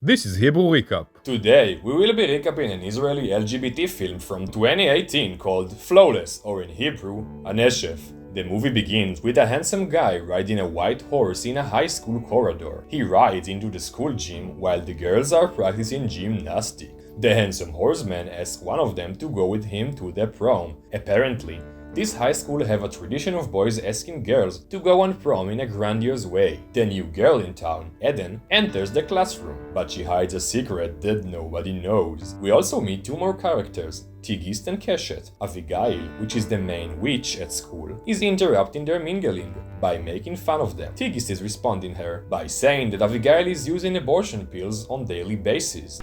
This is Hebrew Recap. Today, we will be recapping an Israeli LGBT film from 2018 called Flawless, or in Hebrew, Aneshef. The movie begins with a handsome guy riding a white horse in a high school corridor. He rides into the school gym while the girls are practicing gymnastics. The handsome horseman asks one of them to go with him to the prom. Apparently, this high school have a tradition of boys asking girls to go on prom in a grandiose way. The new girl in town, Eden, enters the classroom, but she hides a secret that nobody knows. We also meet two more characters, Tigist and Keshet. Abigail, which is the main witch at school, is interrupting their mingling by making fun of them. Tigist is responding her by saying that Abigail is using abortion pills on daily basis.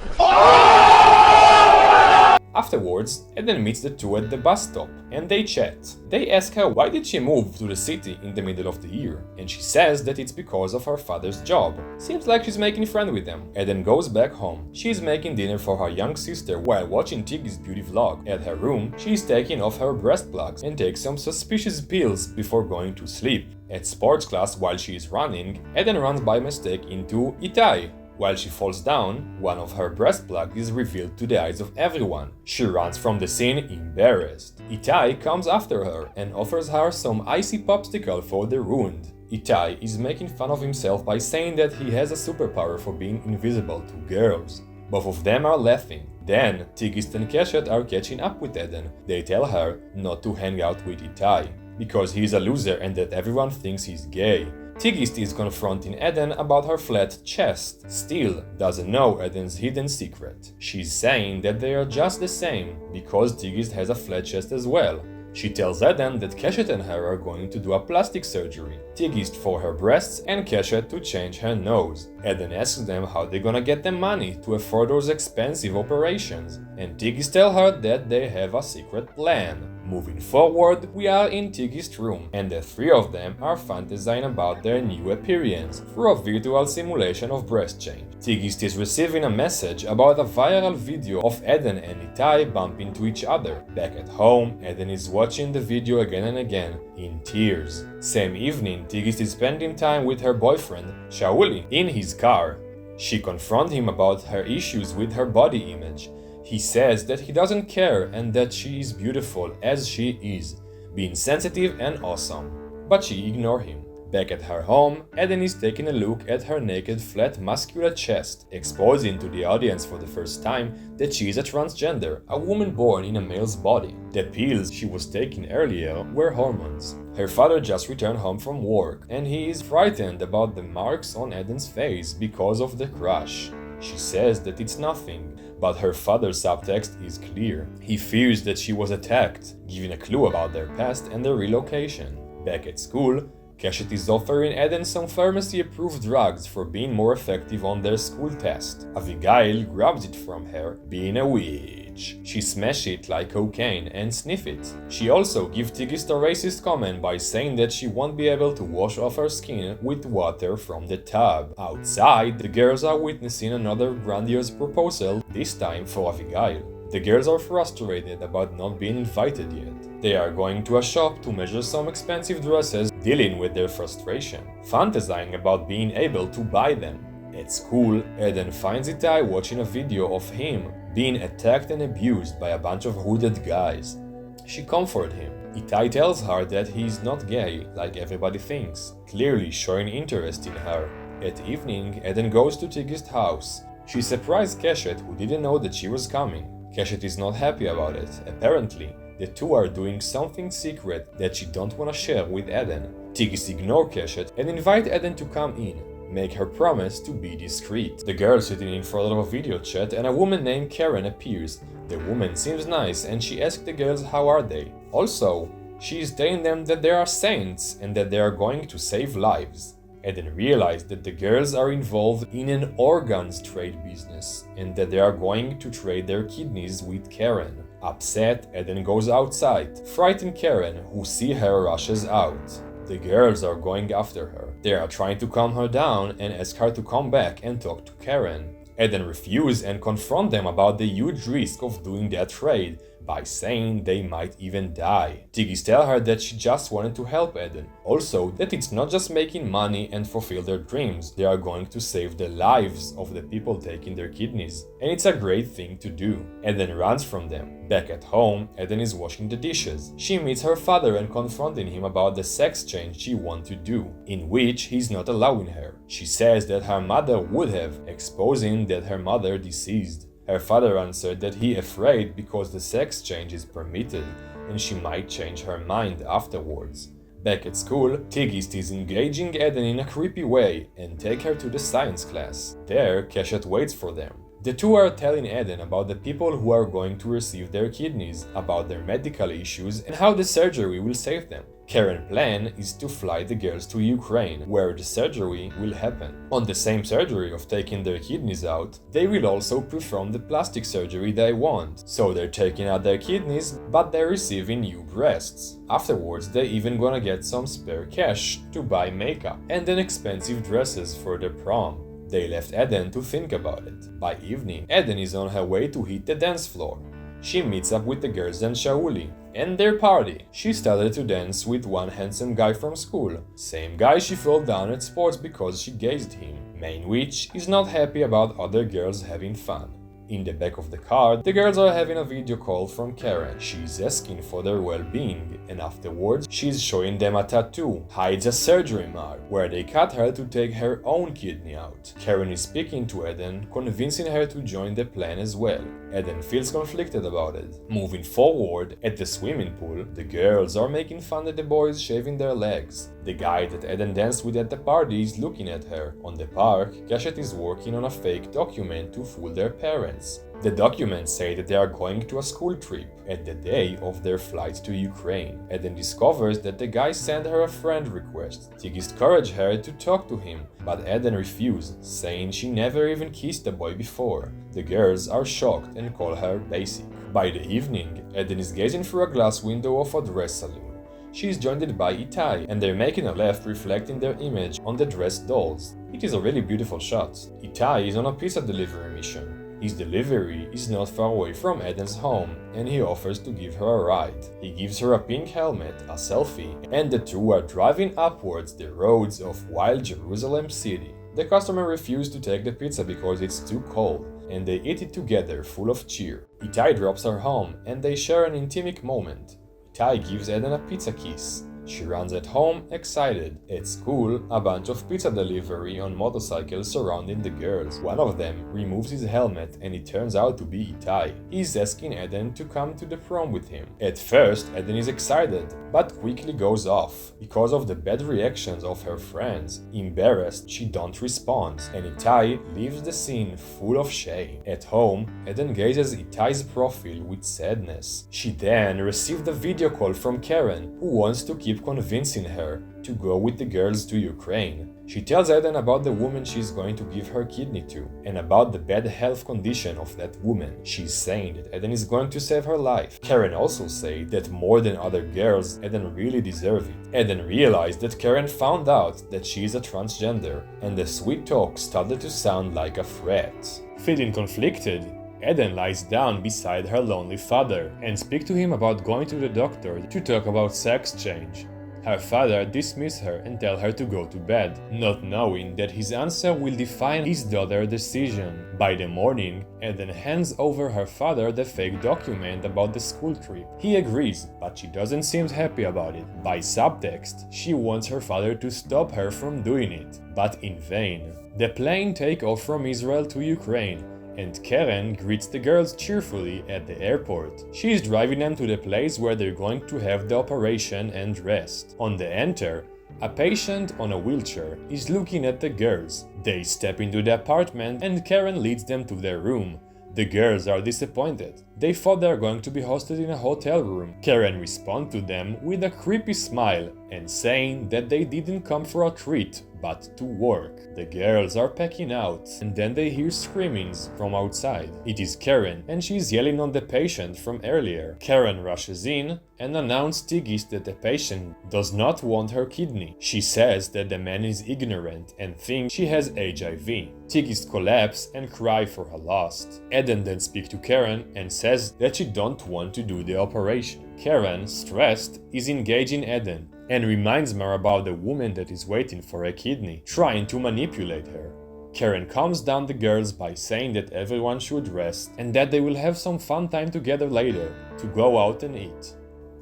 Afterwards, Eden meets the two at the bus stop, and they chat. They ask her why did she move to the city in the middle of the year, and she says that it's because of her father's job. Seems like she's making friends with them. Eden goes back home. She is making dinner for her young sister while watching Tigist's beauty vlog. At her room, she is taking off her breast plugs and takes some suspicious pills before going to sleep. At sports class while she is running, Eden runs by mistake into Itai. While she falls down, one of her breast plugs is revealed to the eyes of everyone. She runs from the scene embarrassed. Itai comes after her and offers her some icy popsicle for the wound. Itai is making fun of himself by saying that he has a superpower for being invisible to girls. Both of them are laughing. Then, Tigist and Keshet are catching up with Eden. They tell her not to hang out with Itai, because he's a loser and that everyone thinks he's gay. Tigist is confronting Eden about her flat chest, still doesn't know Eden's hidden secret. She's saying that they are just the same, because Tigist has a flat chest as well. She tells Eden that Keshet and her are going to do a plastic surgery, Tigist for her breasts and Keshet to change her nose. Eden asks them how they're gonna get the money to afford those expensive operations, and Tigist tells her that they have a secret plan. Moving forward, we are in Tigist's room, and the three of them are fantasizing about their new appearance through a virtual simulation of breast change. Tigist is receiving a message about a viral video of Eden and Itai bumping into each other. Back at home, Eden is watching the video again and again, in tears. Same evening, Tigist is spending time with her boyfriend, Shauli, in his car. She confronts him about her issues with her body image. He says that he doesn't care and that she is beautiful as she is, being sensitive and awesome. But she ignores him. Back at her home, Eden is taking a look at her naked, flat, muscular chest, exposing to the audience for the first time that she is a transgender, a woman born in a male's body. The pills she was taking earlier were hormones. Her father just returned home from work, and he is frightened about the marks on Eden's face because of the crush. She says that it's nothing, but her father's subtext is clear. He fears that she was attacked, giving a clue about their past and their relocation. Back at school, Keshet is offering Eden some pharmacy-approved drugs for being more effective on their school test. Abigail grabs it from her, being a witch. She smashes it like cocaine and sniffs it. She also gives Tigist a racist comment by saying that she won't be able to wash off her skin with water from the tub. Outside, the girls are witnessing another grandiose proposal, this time for Abigail. The girls are frustrated about not being invited yet. They are going to a shop to measure some expensive dresses, dealing with their frustration, fantasizing about being able to buy them. At school, Eden finds Itai watching a video of him being attacked and abused by a bunch of hooded guys. She comforts him. Itai tells her that he is not gay like everybody thinks, clearly showing interest in her. At evening, Eden goes to Tigist's house. She surprised Keshet, who didn't know that she was coming. Keshet is not happy about it. Apparently, the two are doing something secret that she don't want to share with Eden. Tigist ignores Keshet and invite Eden to come in, make her promise to be discreet. The girls sitting in front of a video chat and a woman named Karen appears. The woman seems nice and she asks the girls how are they. Also, she is telling them that they are saints and that they are going to save lives. Eden realized that the girls are involved in an organs trade business and that they are going to trade their kidneys with Karen. Upset, Eden goes outside. Frightened Karen, who see her, rushes out. The girls are going after her. They are trying to calm her down and ask her to come back and talk to Karen. Eden refuses and confronts them about the huge risk of doing that trade, by saying they might even die. Tigis tells her that she just wanted to help Eden. Also, that it's not just making money and fulfill their dreams, they are going to save the lives of the people taking their kidneys. And it's a great thing to do. Eden runs from them. Back at home, Eden is washing the dishes. She meets her father and confronting him about the sex change she wants to do, in which he's not allowing her. She says that her mother would have, exposing that her mother deceased. Her father answered that he afraid because the sex change is permitted and she might change her mind afterwards. Back at school, Tigist is engaging Eden in a creepy way and take her to the science class. There, Keshet waits for them. The two are telling Eden about the people who are going to receive their kidneys, about their medical issues and how the surgery will save them. Karen's plan is to fly the girls to Ukraine, where the surgery will happen. On the same surgery of taking their kidneys out, they will also perform the plastic surgery they want. So they're taking out their kidneys, but they're receiving new breasts. Afterwards, they're even gonna get some spare cash to buy makeup and then expensive dresses for their prom. They left Eden to think about it. By evening, Eden is on her way to hit the dance floor. She meets up with the girls and Shauli and their party. She started to dance with one handsome guy from school, same guy she fell down at sports because she gazed him. Main witch is not happy about other girls having fun. In the back of the car, the girls are having a video call from Karen. She's asking for their well-being, and afterwards, she's showing them a tattoo, hides a surgery mark, where they cut her to take her own kidney out. Karen is speaking to Eden, convincing her to join the plan as well. Eden feels conflicted about it. Moving forward, at the swimming pool, the girls are making fun at the boys shaving their legs. The guy that Eden danced with at the party is looking at her. On the park, Keshet is working on a fake document to fool their parents. The documents say that they are going to a school trip at the day of their flight to Ukraine. Eden discovers that the guy sent her a friend request. Tigist encouraged her to talk to him, but Eden refused, saying she never even kissed the boy before. The girls are shocked and call her basic. By the evening, Eden is gazing through a glass window of a dress salon. She is joined by Itai, and they're making a left reflecting their image on the dressed dolls. It is a really beautiful shot. Itai is on a pizza delivery mission. His delivery is not far away from Eden's home, and he offers to give her a ride. He gives her a pink helmet, a selfie, and the two are driving upwards the roads of wild Jerusalem city. The customer refused to take the pizza because it's too cold, and they eat it together full of cheer. Itai drops her home, and they share an intimate moment. Itai gives Eden a pizza kiss. She runs at home, excited. At school, a bunch of pizza delivery on motorcycles surrounding the girls. One of them removes his helmet and it turns out to be Itai. He's asking Eden to come to the prom with him. At first, Eden is excited, but quickly goes off. Because of the bad reactions of her friends, embarrassed, she don't respond, and Itai leaves the scene full of shame. At home, Eden gazes Itai's profile with sadness. She then received a video call from Karen, who wants to keep convincing her to go with the girls to Ukraine. She tells Eden about the woman she's going to give her kidney to, and about the bad health condition of that woman. She's saying that Eden is going to save her life. Karen also says that more than other girls, Eden really deserves it. Eden realized that Karen found out that she is a transgender, and the sweet talk started to sound like a threat. Feeling conflicted, Eden lies down beside her lonely father and speaks to him about going to the doctor to talk about sex change. Her father dismisses her and tells her to go to bed, not knowing that his answer will define his daughter's decision. By the morning, Eden hands over her father the fake document about the school trip. He agrees, but she doesn't seem happy about it. By subtext, she wants her father to stop her from doing it, but in vain. The plane takes off from Israel to Ukraine, and Karen greets the girls cheerfully at the airport. She is driving them to the place where they're going to have the operation and rest. On the enter, a patient on a wheelchair is looking at the girls. They step into the apartment and Karen leads them to their room. The girls are disappointed. They thought they are going to be hosted in a hotel room. Karen responds to them with a creepy smile and saying that they didn't come for a treat, but to work. The girls are packing out, and then they hear screamings from outside. It is Karen, and she is yelling on the patient from earlier. Karen rushes in and announces Tigist that the patient does not want her kidney. She says that the man is ignorant and thinks she has HIV. Tigist collapses and cries for her loss. Eden then speaks to Karen and says that she don't want to do the operation. Karen, stressed, is engaging Eden and reminds her about the woman that is waiting for a kidney, trying to manipulate her. Karen calms down the girls by saying that everyone should rest and that they will have some fun time together later, to go out and eat.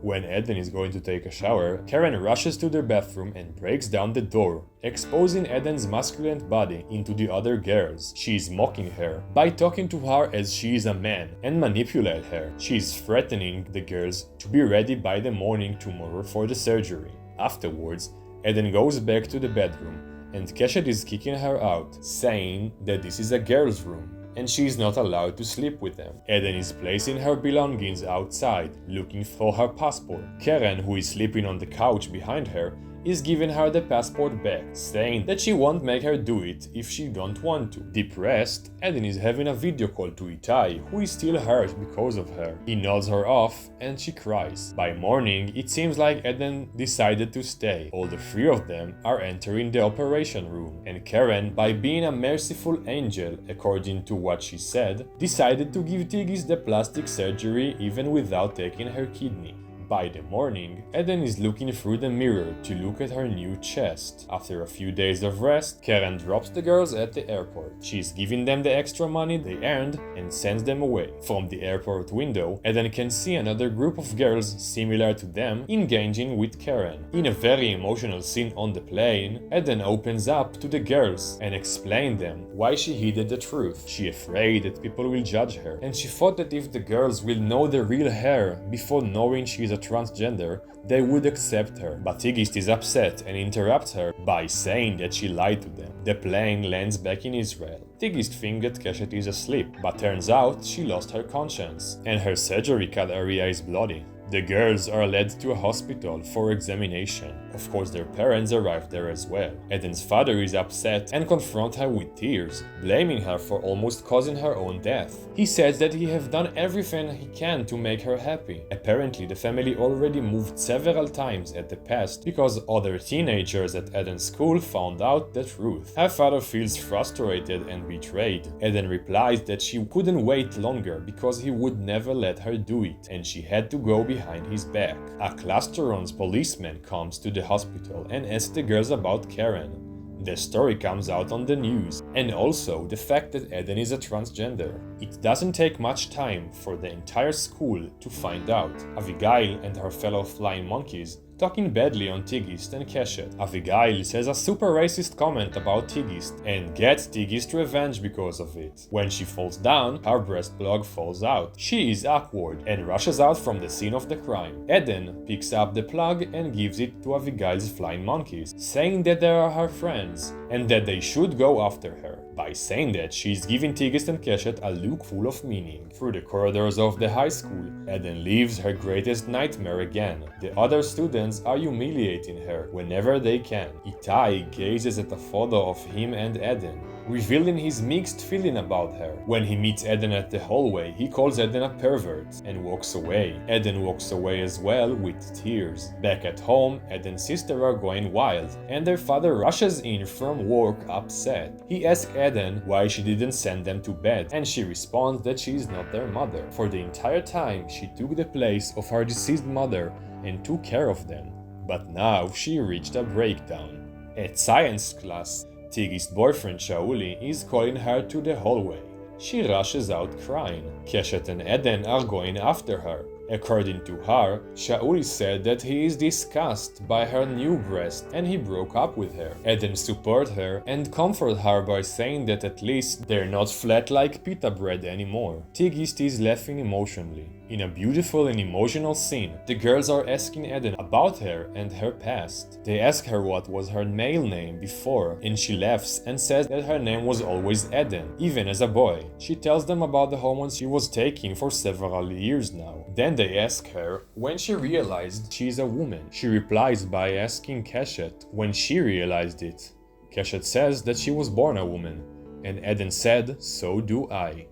When Eden is going to take a shower, Karen rushes to their bathroom and breaks down the door, exposing Eden's masculine body into the other girls. She is mocking her by talking to her as she is a man and manipulate her. She is threatening the girls to be ready by the morning tomorrow for the surgery. Afterwards, Eden goes back to the bedroom and Keshet is kicking her out, saying that this is a girl's room and she is not allowed to sleep with them. Eden is placing her belongings outside, looking for her passport. Karen, who is sleeping on the couch behind her, is giving her the passport back, saying that she won't make her do it if she don't want to. Depressed, Eden is having a video call to Itai, who is still hurt because of her. He nods her off and she cries. By morning, it seems like Eden decided to stay. All the three of them are entering the operation room, and Karen, by being a merciful angel, according to what she said, decided to give Tigis the plastic surgery even without taking her kidney. By the morning, Eden is looking through the mirror to look at her new chest. After a few days of rest, Karen drops the girls at the airport. She is giving them the extra money they earned and sends them away. From the airport window, Eden can see another group of girls similar to them engaging with Karen. In a very emotional scene on the plane, Eden opens up to the girls and explains them why she hid the truth. She is afraid that people will judge her, and she thought that if the girls will know the real her before knowing she is a transgender, they would accept her. But Tigist is upset and interrupts her by saying that she lied to them. The plane lands back in Israel. Tigist thinks that Keshet is asleep, but turns out she lost her conscience, and her surgical area is bloody. The girls are led to a hospital for examination. Of course, their parents arrive there as well. Eden's father is upset and confronts her with tears, blaming her for almost causing her own death. He says that he have done everything he can to make her happy. Apparently, the family already moved several times at the past because other teenagers at Eden's school found out the truth. Her father feels frustrated and betrayed. Eden replies that she couldn't wait longer because he would never let her do it, and she had to go behind his back. A Clusteron's policeman comes to the hospital and asks the girls about Karen. The story comes out on the news, and also the fact that Eden is a transgender. It doesn't take much time for the entire school to find out. Abigail and her fellow flying monkeys talking badly on Tigist and Keshet. Abigail says a super racist comment about Tigist and gets Tigist revenge because of it. When she falls down, her breast plug falls out. She is awkward and rushes out from the scene of the crime. Eden picks up the plug and gives it to Abigail's flying monkeys, saying that they are her friends and that they should go after her. By saying that, she is giving Tigist and Keshet a look full of meaning. Through the corridors of the high school, Eden lives her greatest nightmare again. The other students are humiliating her whenever they can. Itai gazes at a photo of him and Eden, revealing his mixed feeling about her. When he meets Eden at the hallway, he calls Eden a pervert and walks away. Eden walks away as well with tears. Back at home, Eden's sisters are going wild, and their father rushes in from work upset. He asks Eden why she didn't send them to bed, and she responds that she is not their mother. For the entire time, she took the place of her deceased mother and took care of them. But now she reached a breakdown. At science class, Tigist's boyfriend Shauli is calling her to the hallway. She rushes out crying. Keshet and Eden are going after her. According to her, Shauli said that he is disgusted by her new breast and he broke up with her. Eden supports her and comforts her by saying that at least they're not flat like pita bread anymore. Tigist is laughing emotionally. In a beautiful and emotional scene, the girls are asking Eden about her and her past. They ask her what was her male name before, and she laughs and says that her name was always Eden, even as a boy. She tells them about the hormones she was taking for several years now. Then they ask her when she realized she is a woman. She replies by asking Keshet when she realized it. Keshet says that she was born a woman, and Eden said, "So do I."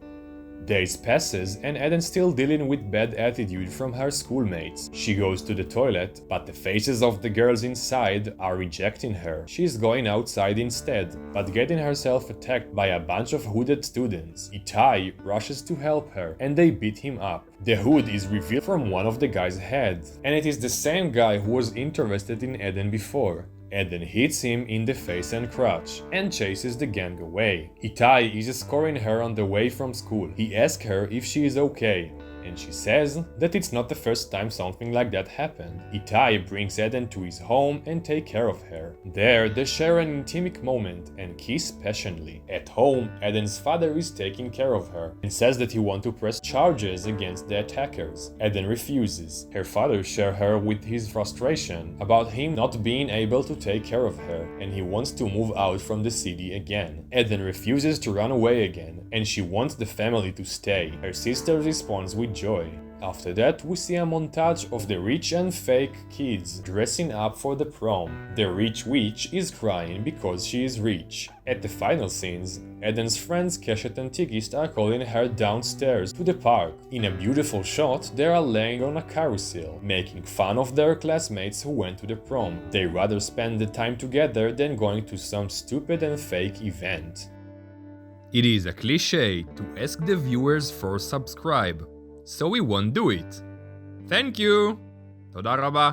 Days passes and Eden's still dealing with bad attitude from her schoolmates. She goes to the toilet, but the faces of the girls inside are rejecting her. She's going outside instead, but getting herself attacked by a bunch of hooded students. Itai rushes to help her and they beat him up. The hood is revealed from one of the guy's heads, and it is the same guy who was interested in Eden before. Eden hits him in the face and crotch, and chases the gang away. Itai is escorting her on the way from school. He asks her if she is okay, and she says that it's not the first time something like that happened. Itai brings Eden to his home and takes care of her. There, they share an intimate moment and kiss passionately. At home, Eden's father is taking care of her and says that he wants to press charges against the attackers. Eden refuses. Her father shares her with his frustration about him not being able to take care of her, and he wants to move out from the city again. Eden refuses to run away again, and she wants the family to stay. Her sister responds with joy. After that, we see a montage of the rich and fake kids dressing up for the prom. The rich witch is crying because she is rich. At the final scenes, Eden's friends Keshet and Tigist are calling her downstairs to the park. In a beautiful shot, they are laying on a carousel, making fun of their classmates who went to the prom. They rather spend the time together than going to some stupid and fake event. It is a cliché to ask the viewers for subscribe, so we won't do it. Thank you! תודה רבה.